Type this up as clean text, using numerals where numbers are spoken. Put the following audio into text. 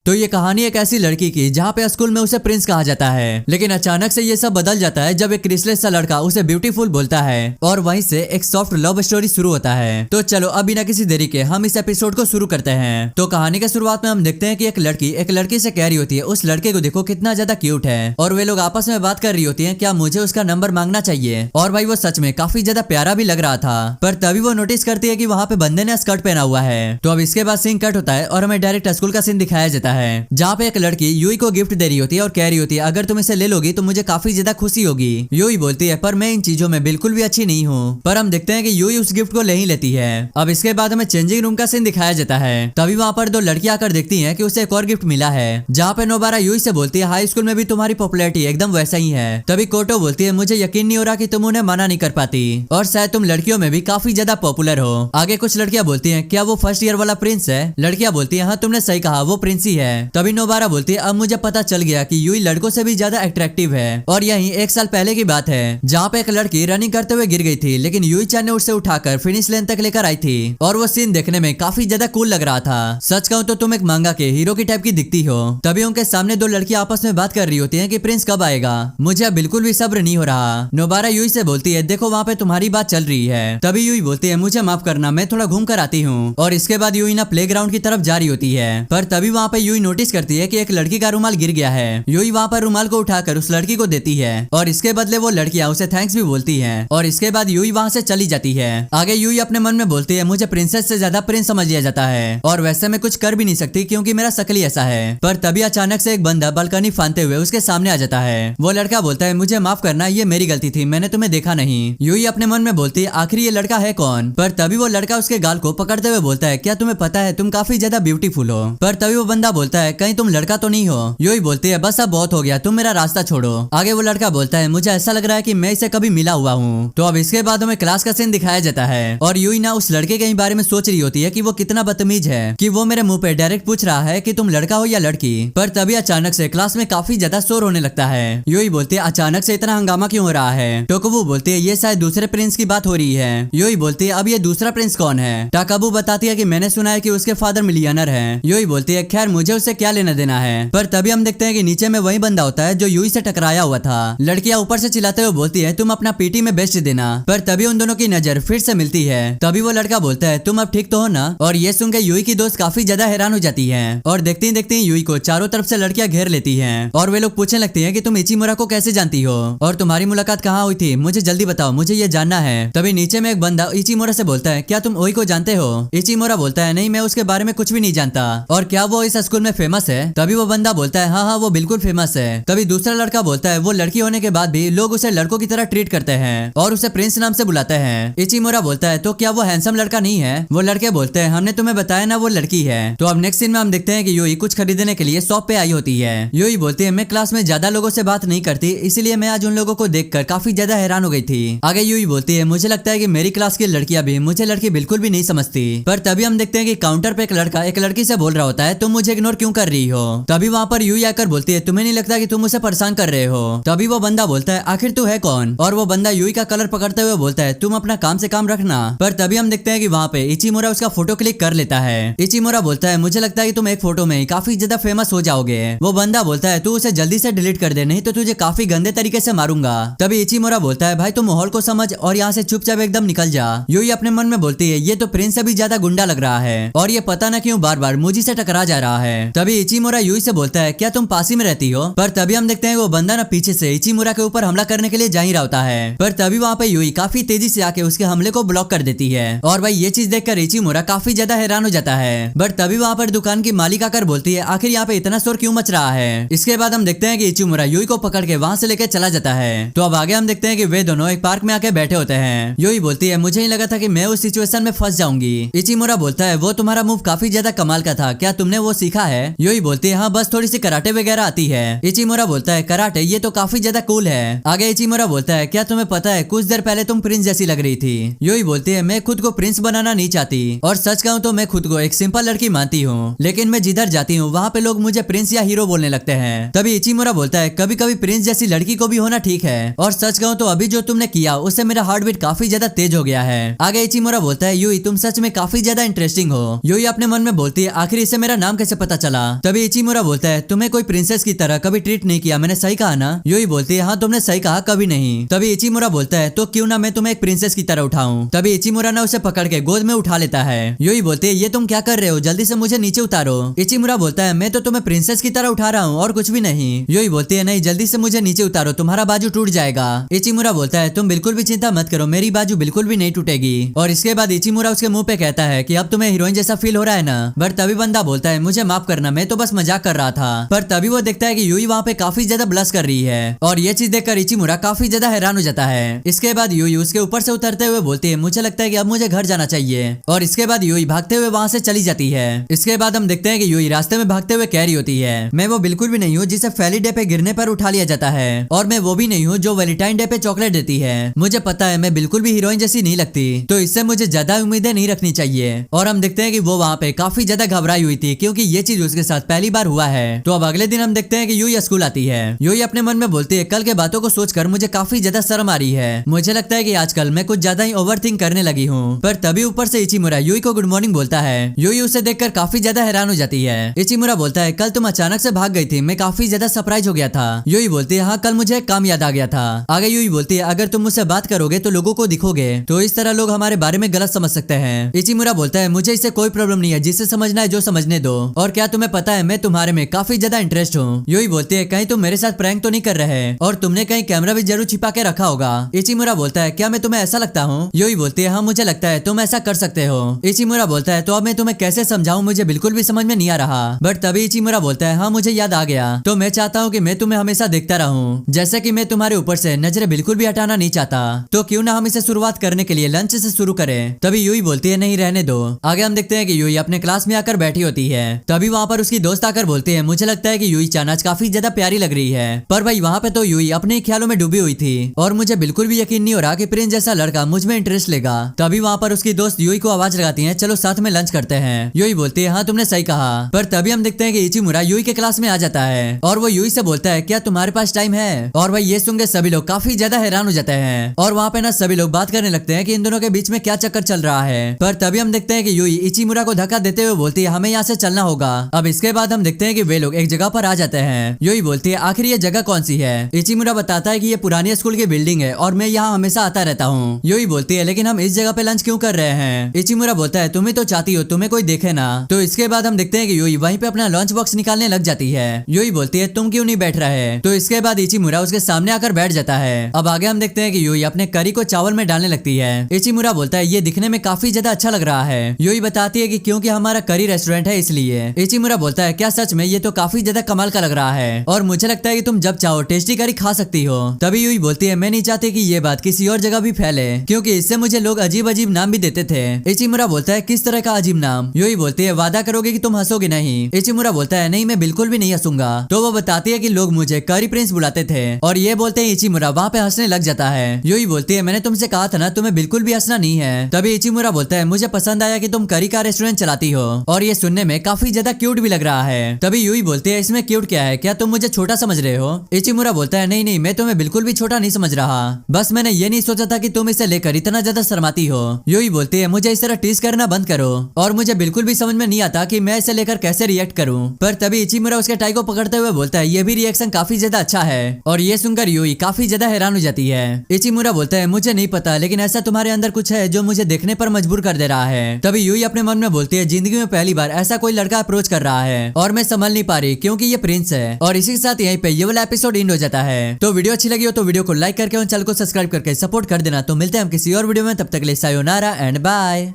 तो ये कहानी एक ऐसी लड़की की जहाँ पे स्कूल में उसे प्रिंस कहा जाता है, लेकिन अचानक से ये सब बदल जाता है जब एक क्रिसलेस सा लड़का उसे ब्यूटीफुल बोलता है और वहीं से एक सॉफ्ट लव स्टोरी शुरू होता है। तो चलो अब बिना किसी देरी के हम इस एपिसोड को शुरू करते हैं। तो कहानी के शुरुआत में हम देखते हैं कि एक लड़की से कह रही होती है उस लड़के को देखो कितना ज्यादा क्यूट है, और वे लोग आपस में बात कर रही होती है क्या मुझे उसका नंबर मांगना चाहिए। और भाई वो सच में काफी ज्यादा प्यारा भी लग रहा था, पर तभी वो नोटिस करती है कि वहाँ पे बंदे ने स्कर्ट पहना हुआ है। तो अब इसके बाद सीन कट होता है और हमें डायरेक्ट स्कूल का सीन दिखाया जाता है, जहाँ पे एक लड़की यूई को गिफ्ट दे रही होती है और कह रही होती है अगर तुम इसे ले लोगी तो मुझे काफी ज्यादा खुशी होगी। यूई बोलती है पर मैं इन चीजों में बिल्कुल भी अच्छी नहीं हूँ, पर हम देखते हैं कि यूई उस गिफ्ट को ले ही लेती है। अब इसके बाद हमें चेंजिंग रूम का सीन दिखाया जाता है, तभी वहाँ पर दो लड़कियां आकर देखती हैं कि उसे एक और गिफ्ट मिला है, जहाँ पे नोबारा यूई से बोलती है हाई स्कूल में भी तुम्हारी पॉपुलैरिटी एकदम वैसा ही है। तभी कोटो बोलती है मुझे यकीन नहीं हो रहा कि तुम उन्हें मना नहीं कर पाती, और शायद तुम लड़कियों में भी काफी ज्यादा पॉपुलर हो। आगे कुछ लड़कियां बोलती हैं क्या वो फर्स्ट ईयर वाला प्रिंस है। लड़कियां बोलती हैं हाँ तुमने सही कहा वो प्रिंस ही है। तभी नोबारा बोलती है अब मुझे पता चल गया कि यूई लड़कों से भी ज्यादा अट्रैक्टिव है। और यही एक साल पहले की बात है जहाँ पे एक लड़की रनिंग करते हुए गिर गई थी, लेकिन यूई चान ने उसे उठाकर फिनिश लाइन तक लेकर आई थी, और वो सीन देखने में काफी ज्यादा कूल लग रहा था। सच कहूँ तो तुम एक मांगा के हीरो की टाइप की दिखती हो। तभी उनके सामने दो लड़कियां आपस में बात कर रही होती हैं कि प्रिंस कब आएगा, मुझे अब बिल्कुल भी सब्र नहीं हो रहा। नोबारा यूई से बोलती है देखो वहाँ पे तुम्हारी बात चल रही है। तभी यूई बोलती है मुझे माफ करना मैं थोड़ा घूम कर आती हूँ, और इसके बाद यूई ना प्लेग्राउंड की तरफ जा रही होती है। पर तभी वहाँ पे यूई नोटिस करती है कि एक लड़की का रुमाल गिर गया है। यूई वहाँ पर रुमाल को उठाकर उस लड़की को देती है, और इसके बदले वो लड़कियां उसे थैंक्स भी बोलती है, और इसके बाद यूई वहाँ से चली जाती है। आगे यूई अपने मन में बोलती है मुझे प्रिंसेस से ज्यादा प्रिंस समझ लिया जाता है, और वैसे मैं कुछ कर भी नहीं सकती क्योंकि मेरा शकल ही ऐसा है। पर तभी अचानक से एक बंदा बालकनी फांदते हुए उसके सामने आ जाता है। वो लड़का बोलता है मुझे माफ करना ये मेरी गलती थी, मैंने तुम्हें देखा नहीं। यूई अपने मन में बोलती है आखिर ये लड़का है कौन। पर तभी वो लड़का उसके गाल को पकड़ते हुए बोलता है क्या तुम्हें पता है तुम काफी ज्यादा ब्यूटीफुल हो। पर तभी वो बंदा बोलता है कहीं तुम लड़का तो नहीं हो। यूई बोलती है बस अब बहुत हो गया, तुम मेरा रास्ता छोड़ो। आगे वो लड़का बोलता है मुझे ऐसा लग रहा है कि मैं इसे कभी मिला हुआ हूँ। तो अब इसके बाद हमें क्लास का सीन दिखाया जाता है, और यूई ना उस लड़के के बारे में सोच रही होती है कि वो कितना बदतमीज है कि वो मेरे मुंह पे डायरेक्ट पूछ रहा है कि तुम लड़का हो या लड़की। पर तभी अचानक से क्लास में काफी ज्यादा शोर होने लगता है। यूई बोलती है अचानक से इतना हंगामा क्यों हो रहा है। टोकबू बोलती है ये शायद दूसरे प्रिंस की बात हो रही है। यूई बोलती है अब ये दूसरा प्रिंस कौन है। टाकाबू बताती है कि मैंने सुना है कि उसके फादर मिलियनर है। यूई बोलती है खैर मुझे उससे क्या लेना देना है। पर तभी हम देखते हैं कि नीचे में वही बंदा होता है जो यूई से टकराया हुआ था। लड़कियां ऊपर से चिल्लाते हुए बोलती है तुम अपना पीटी में बेस्ट देना। पर तभी उन दोनों की नजर फिर से मिलती है। तभी वो लड़का बोलता है तुम अब ठीक तो हो ना। और ये सुनकर यूई की दोस्त काफी ज्यादा हैरान हो जाती है, और देखते ही यूई को चारों तरफ से लड़कियां घेर लेती हैं, और वे लोग पूछने लगती हैं कि तुम इचिमुरा को कैसे जानती हो और तुम्हारी मुलाकात कहाँ हुई थी, मुझे जल्दी बताओ, मुझे ये जानना है। तभी नीचे में एक बंदा इचिमुरा से बोलता है क्या तुम ओई को जानते हो। इचिमुरा बोलता है नहीं मैं उसके बारे में कुछ भी नहीं जानता, और क्या वो इस स्कूल में फेमस है। तभी वो बंदा बोलता है हाँ हाँ वो बिल्कुल फेमस है। तभी दूसरा लड़का बोलता है वो लड़की होने के बाद भी लोग उसे लड़कों की तरह ट्रीट करते हैं और उसे प्रिंस नाम से बुलाते हैं। इचिमुरा बोलता है तो क्या वो हैंडसम लड़का नहीं है। वो लड़के बोलते हैं हमने तुम्हें बताया ना वो लड़की है। तो अब नेक्स्ट सीन में हम देखते हैं कि यूई कुछ खरीदने के लिए शॉप पे आई होती है। यूई बोलती है मैं क्लास में ज्यादा लोगों से बात नहीं करती, इसलिए मैं आज उन लोगों को देखकर काफी ज्यादा हैरान हो गई थी। आगे यूई बोलती है मुझे लगता है कि मेरी क्लास की लड़कियां भी मुझे लड़की बिल्कुल भी नहीं समझती। पर तभी हम देखते हैं कि काउंटर पे एक लड़का एक लड़की से बोल रहा होता है तुम मुझे इग्नोर क्यों कर रही हो। तभी वहाँ पर यूई आकर बोलती है तुम्हें नहीं लगता कि तुम उसे परेशान कर रहे हो। तभी वो बंदा बोलता है आखिर तू है कौन। और वो बंदा यूई का कलर पकड़ते हुए बोलता है तुम अपना काम से काम रखना। पर तभी हम देखते हैं कि वहाँ पे इचिमुरा उसका फोटो क्लिक कर लेता है। इचिमुरा बोलता है मुझे लगता है कि तुम एक फोटो में काफी ज्यादा फेमस हो जाओगे। वो बंदा बोलता है तू उसे जल्दी से डिलीट कर दे, नहीं तो तुझे काफी गंदे तरीके से मारूंगा। तभी इचिमुरा बोलता है भाई तुम माहौल को समझ और यहाँ से चुपचाप एकदम निकल जा। यूई अपने मन में बोलती है ये तो प्रिंस से भी ज्यादा गुंडा लग रहा है, और ये पता न क्यों बार बार मुझे से टकरा जा रहा है। तभी इचिमुरा यूई से बोलता है क्या तुम पास ही में रहती हो। पर तभी हम देखते हैं वो बंदा ना पीछे से इचिमुरा के ऊपर हमला करने के लिए जा ही रहा होता है। पर तभी वहाँ पे यूई काफी तेजी से आके उसके हमले को ब्लॉक कर देती है, और भाई ये चीज देखकर इचिमुरा काफी ज्यादा हैरान हो जाता है। बट तभी वहाँ पर दुकान की मालिक आकर बोलती है आखिर यहाँ पे इतना शोर क्यों मच रहा है। इसके बाद हम देखते हैं कि इचिमुरा यूई को पकड़ के वहाँ से लेकर चला जाता है। तो अब आगे हम देखते हैं कि वे दोनों एक पार्क में आके बैठे होते हैं। यूई बोलती है मुझे ही लगा था कि मैं उस सिचुएशन में फंस जाऊंगी। इचिमुरा बोलता है वो तुम्हारा मूव काफी ज्यादा कमाल का था, क्या तुमने वो सीखा है। यूई बोलती है हाँ बस थोड़ी सी कराटे वगैरह आती है। इचिमुरा बोलता है कराटे ये तो काफी ज्यादा कूल है। आगे इचिमुरा बोलता है क्या तुम्हें पता है कुछ देर पहले तुम प्रिंस जैसी लग रही थी। यूई बोलती है मैं खुद को प्रिंस बनाना नहीं चाहती, और सच कहूँ तो मैं खुद को एक सिंपल लड़की मानती हूँ, लेकिन मैं जिधर जाती हूँ वहाँ पे लोग मुझे प्रिंस या हीरो बोलने लगते हैं। तभी इचिमुरा बोलता है कभी कभी प्रिंस जैसी लड़की को भी होना ठीक है, और सच कहूँ तो अभी जो तुमने किया उससे मेरा हार्ट बीट काफी ज्यादा तेज हो गया है। आगे इचिमुरा बोलता है यूई तुम सच में काफी ज्यादा इंटरेस्टिंग हो। यूई अपने मन में बोलती है आखिर इसे मेरा नाम कैसे पता पता चला। तभी इचिमुरा बोलता है तुम्हें कोई प्रिंसेस की तरह कभी ट्रीट नहीं किया, मैंने सही कहा ना? यूई बोलती है हाँ तुमने सही कहा, कभी नहीं। तभी इचिमुरा बोलता है तो क्यों ना मैं तुम्हें एक प्रिंसेस की तरह उठाऊं। तभी इचिमुरा ना उसे पकड़ के गोद में उठा लेता है। यूई बोलती है ये तुम क्या कर रहे हो, जल्दी से मुझे नीचे उतारो। इचिमुरा बोलता है मैं तो तुम्हें प्रिंसेस की तरह उठा रहा हूँ और कुछ भी नहीं। यूई बोलती है नहीं, जल्दी से मुझे नीचे उतारो, तुम्हारा बाजू टूट जाएगा। इचिमुरा बोलता है तुम बिल्कुल भी चिंता मत करो, मेरी बाजू बिल्कुल भी नहीं टूटेगी। और इसके बाद इचिमुरा उसके मुंह पे कहता है कि अब तुम्हें हीरोइन जैसा फील हो रहा है ना? बट तभी बंदा बोलता है मुझे माफ करना, मैं तो बस मजाक कर रहा था। पर तभी वो देखता है कि यूई वहाँ पे काफी ज्यादा ब्लश कर रही है और ये चीज देखकर इचिमुरा काफी ज्यादा हैरान हो जाता है। इसके बाद यूई उसके ऊपर से उतरते हुए बोलती है मुझे लगता है कि अब मुझे घर जाना चाहिए। और इसके बाद यूई भागते हुए वहाँ से चली जाती है। इसके बाद हम देखते हैं कि यूई रास्ते में भागते हुए कह रही होती है मैं वो बिल्कुल भी नहीं हूँ जिसे फैली डे पे गिरने पर उठा लिया जाता है, और मैं वो भी नहीं हूँ जो वैलेंटाइन डे पे चॉकलेट देती है। मुझे पता है मैं बिल्कुल भी हीरोइन जैसी नहीं लगती, तो इससे मुझे ज्यादा उम्मीदें नहीं रखनी चाहिए। और हम देखते हैं कि वो वहाँ पे काफी ज्यादा घबराई हुई थी क्योंकि ये चीज उसके साथ पहली बार हुआ है। तो अब अगले दिन हम देखते हैं कि यूई स्कूल आती है। यूई अपने मन में बोलती है कल के बातों को सोचकर मुझे काफी ज्यादा शर्म आ रही है, मुझे लगता है कि आजकल मैं कुछ ज्यादा ही ओवरथिंक करने लगी हूँ। पर तभी ऊपर से इचिमुरा यूई को गुड मॉर्निंग बोलता है। यूई उसे देखकर काफी ज्यादा हैरान हो जाती है। इचिमुरा बोलता है कल तुम अचानक से भाग गई थी, मैं काफी ज्यादा सरप्राइज हो गया था। यूई बोलती है हाँ कल मुझे एक काम याद आ गया था। आगे यूई बोलती है अगर तुम मुझसे बात करोगे तो लोगों को दिखोगे, तो इस तरह लोग हमारे बारे में गलत समझ सकते हैं। इचिमुरा बोलता है मुझे इससे कोई प्रॉब्लम नहीं है, जिसे समझना है जो समझने दो। और क्या तुम्हें पता है मैं तुम्हारे में काफी ज्यादा इंटरेस्ट हूँ। यूई बोलती है कहीं तुम मेरे साथ प्रैंक तो नहीं कर रहे और तुमने कहीं कैमरा भी जरूर छिपा के रखा होगा। इचिमुरा बोलता है क्या मैं तुम्हें ऐसा लगता हूँ? यूई बोलती है हाँ मुझे लगता है तुम ऐसा कर सकते हो। इचिमुरा बोलता है तो अब मैं तुम्हें कैसे समझाऊं, मुझे बिल्कुल भी समझ में नहीं आ रहा। बट तभी इचिमुरा बोलता है हाँ मुझे याद आ गया, तो मैं चाहता हूँ कि मैं तुम्हें हमेशा देखता रहूं, जैसे कि मैं तुम्हारे ऊपर से नजरें बिल्कुल भी हटाना नहीं चाहता। तो क्यों ना हम इसे शुरुआत करने के लिए लंच से शुरू करें। तभी यूई बोलती है नहीं रहने दो। आगे हम देखते हैं कि यूई अपने क्लास में आकर बैठी होती है। तभी वहाँ पर उसकी दोस्त आकर बोलती है मुझे लगता है कि यूई चान आज काफी ज्यादा प्यारी लग रही है। पर भाई वहाँ पे तो यूई अपने ही ख्यालों में डूबी हुई थी और मुझे बिल्कुल भी यकीन नहीं हो रहा कि प्रिंस जैसा लड़का मुझ में इंटरेस्ट लेगा। तभी वहाँ पर उसकी दोस्त यूई को आवाज लगाती है चलो साथ में लंच करते हैं। यूई बोलती है हाँ तुमने सही कहा। पर तभी हम देखते हैं कि इचिमुरा यूई के क्लास में आ जाता है और वो यूई से बोलता है क्या तुम्हारे पास टाइम है? और भाई ये सुन के सभी लोग काफी ज्यादा हैरान हो जाते हैं और वहाँ पे ना सभी लोग बात करने लगते हैं कि इन दोनों के बीच में क्या चक्कर चल रहा है। पर तभी हम देखते हैं कि यूई इचिमुरा को धक्का देते हुए बोलती है हमें यहाँ से चलना होगा। अब इसके बाद हम देखते हैं कि वे लोग एक जगह पर आ जाते हैं। यूई बोलती है आखिर ये जगह कौन सी है? इचिमुरा बताता है कि ये पुरानी स्कूल की बिल्डिंग है और मैं यहाँ हमेशा आता रहता हूँ। यूई बोलती है लेकिन हम इस जगह पे लंच क्यों कर रहे हैं? इचिमुरा बोलता है तुम ही तो चाहती हो तुम्हें कोई देखे ना। तो इसके बाद हम देखते हैं कि यूई वहीं पे अपना लंच बॉक्स निकालने लग जाती है। यूई बोलती है तुम क्यों नहीं बैठ रहे? तो इसके बाद इचिमुरा उसके सामने आकर बैठ जाता है। अब आगे हम देखते हैं कि यूई अपने करी को चावल में डालने लगती है। इचिमुरा बोलता है ये दिखने में काफी ज्यादा अच्छा लग रहा है। यूई बताती है कि क्योंकि हमारा करी रेस्टोरेंट है इसलिए। इचिमुरा बोलता है क्या सच में? ये तो काफी ज्यादा कमाल का लग रहा है और मुझे लगता है कि तुम जब चाहो टेस्टी करी खा सकती हो। तभी यूई बोलती है मैं नहीं चाहती कि ये बात किसी और जगह भी फैले क्योंकि इससे मुझे लोग अजीब अजीब नाम भी देते थे। इचिमुरा बोलता है किस तरह का अजीब नाम? यूई बोलती है वादा करोगे कि तुम हंसोगे नहीं? इचिमुरा बोलता है नहीं मैं बिल्कुल भी नहीं हंसूंगा। तो वो बताती है कि लोग मुझे करी प्रिंस बुलाते थे और ये बोलते हैं इचिमुरा वहाँ पे हंसने लग जाता है। यूई बोलती है मैंने तुमसे कहा था ना तुम्हें बिल्कुल भी हंसना नहीं है। तभी इचिमुरा बोलता है मुझे पसंद आया कि तुम करी का रेस्टोरेंट चलाती हो और ये सुनने में काफी ज्यादा क्यूट भी लग रहा है। तभी यूई बोलती है इसमें क्यूट क्या है, क्या तुम मुझे छोटा समझ रहे हो? इचिमुरा बोलता है नहीं नहीं मैं तुम्हें बिल्कुल भी छोटा नहीं समझ रहा, बस मैंने ये नहीं सोचा था कि तुम इसे लेकर इतना ज्यादा शर्माती हो। यूई बोलती है मुझे इस तरह टीज करना बंद करो और मुझे बिल्कुल भी समझ में नहीं आता कि मैं इसे लेकर कैसे रिएक्ट करूं। पर तभी इचिमुरा उसके टाई को पकड़ते हुए बोलता है ये भी रिएक्शन काफी ज्यादा अच्छा है और ये सुनकर यूई काफी ज्यादा हैरान हो जाती है। इचिमुरा बोलता है मुझे नहीं पता लेकिन ऐसा तुम्हारे अंदर कुछ है जो मुझे देखने पर मजबूर कर दे रहा है। तभी यूई अपने मन में बोलती है जिंदगी में पहली बार ऐसा कोई लड़का अप्रोच कर रहा है और मैं संभल नहीं पा रही क्योंकि ये प्रिंस है। और इसी के साथ यहीं पे ये वाला एपिसोड एंड हो जाता है। तो वीडियो अच्छी लगी हो तो वीडियो को लाइक करके और चैनल को सब्सक्राइब करके सपोर्ट कर देना। तो मिलते हैं हम किसी और वीडियो में, तब तक के लिए सायोनारा एंड बाय।